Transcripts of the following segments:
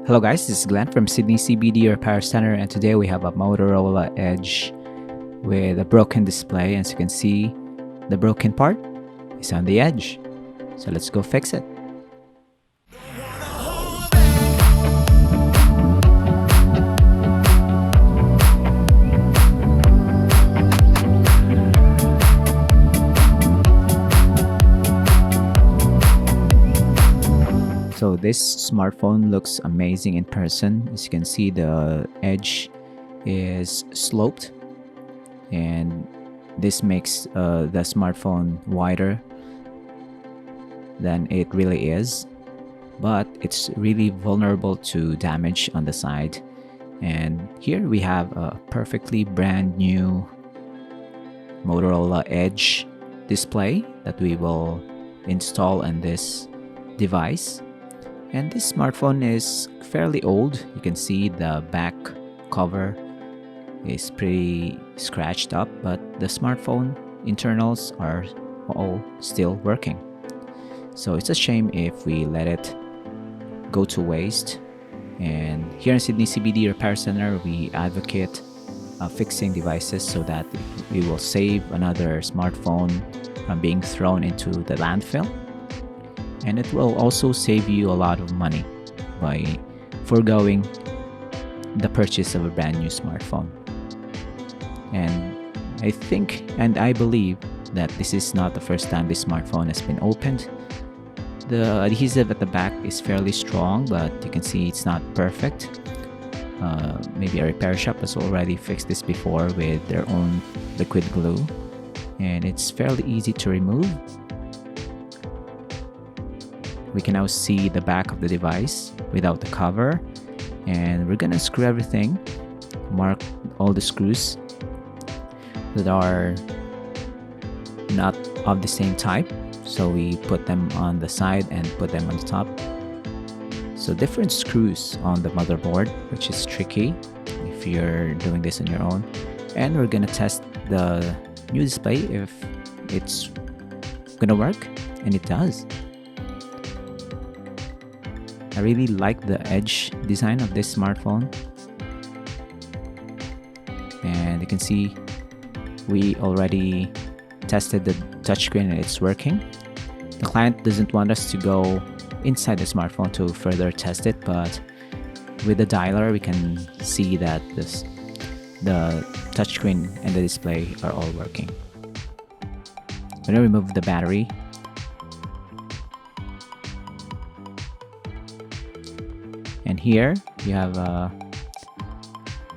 Hello guys, this is Glenn from Sydney CBD Repair Centre, and today we have a Motorola Edge with a broken display. As you can see, the broken part is on the edge. So let's go fix it. So this smartphone looks amazing in person. As you can see, the edge is sloped, and this makes the smartphone wider than it really is, but it's really vulnerable to damage on the side. And here we have a perfectly brand new Motorola Edge display that we will install on this device. And this smartphone is fairly old. You can see the back cover is pretty scratched up, but the smartphone internals are all still working. So it's a shame if we let it go to waste. And here in Sydney CBD Repair Centre, we advocate fixing devices so that we will save another smartphone from being thrown into the landfill. And it will also save you a lot of money by foregoing the purchase of a brand new smartphone. And I think and I believe that this is not the first time this smartphone has been opened. The adhesive at the back is fairly strong, but you can see it's not perfect. Maybe a repair shop has already fixed this before with their own liquid glue, and it's fairly easy to remove. We can now see the back of the device without the cover, and we're gonna screw everything, mark all the screws that are not of the same type. So we put them on the side and put them on the top. So different screws on the motherboard, which is tricky if you're doing this on your own. And we're gonna test the new display if it's gonna work, and it does. I really like the edge design of this smartphone. And you can see we already tested the touchscreen and it's working. The client doesn't want us to go inside the smartphone to further test it, but with the dialer we can see that the touchscreen and the display are all working. I'm gonna remove the battery. And here you have a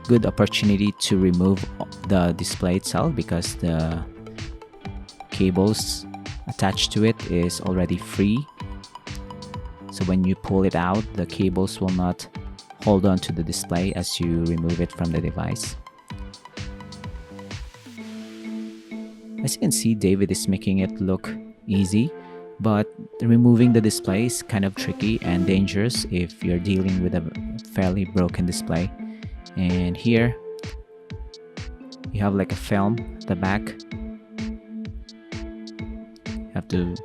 good opportunity to remove the display itself because the cables attached to it is already free. So when you pull it out, the cables will not hold on to the display as you remove it from the device. As you can see, David is making it look easy, but removing the display is kind of tricky and dangerous if you're dealing with a fairly broken display. And here you have like a film at the back. You have to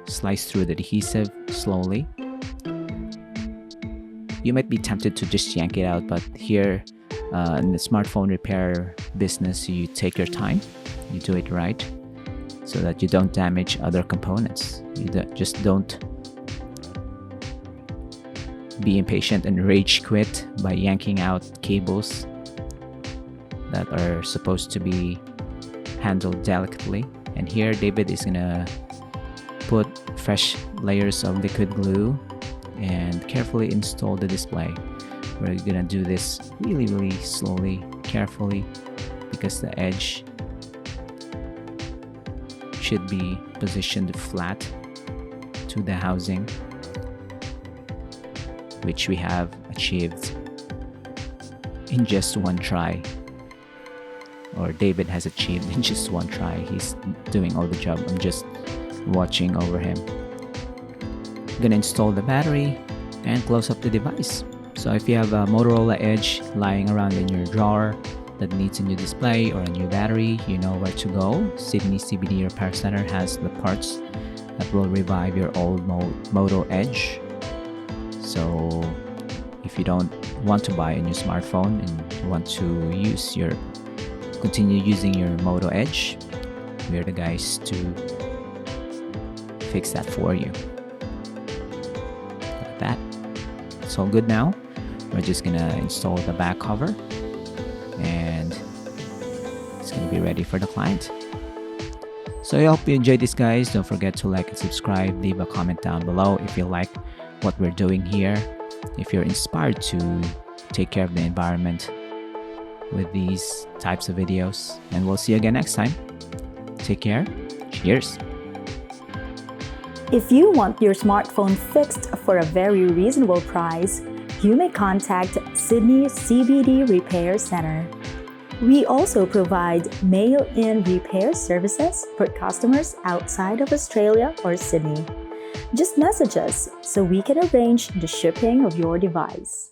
slice through the adhesive slowly. You might be tempted to just yank it out, but here in the smartphone repair business, you take your time, you do it right, so that you don't damage other components. Just don't be impatient and rage quit by yanking out cables that are supposed to be handled delicately. And here David is gonna put fresh layers of liquid glue and carefully install the display. We're gonna do this really slowly, carefully, because the edge should be positioned flat to the housing, which we have achieved in just one try, or David has achieved in just one try. He's doing all the job. I'm just watching over him. I'm gonna install the battery and close up the device. So if you have a Motorola Edge lying around in your drawer that needs a new display or a new battery, you know where to go. Sydney CBD Repair Centre has the parts that will revive your old Moto Edge. So if you don't want to buy a new smartphone and you want to continue using your Moto Edge, we're the guys to fix that for you. Like that. It's all good now. We're just gonna install the back cover and it's gonna be ready for the client. So I hope you enjoyed this, guys. Don't forget to like and subscribe. Leave a comment down below if you like what we're doing here, if you're inspired to take care of the environment with these types of videos. And we'll see you again next time. Take care. Cheers. If you want your smartphone fixed for a very reasonable price, you may contact Sydney CBD Repair Centre. We also provide mail-in repair services for customers outside of Australia or Sydney. Just message us so we can arrange the shipping of your device.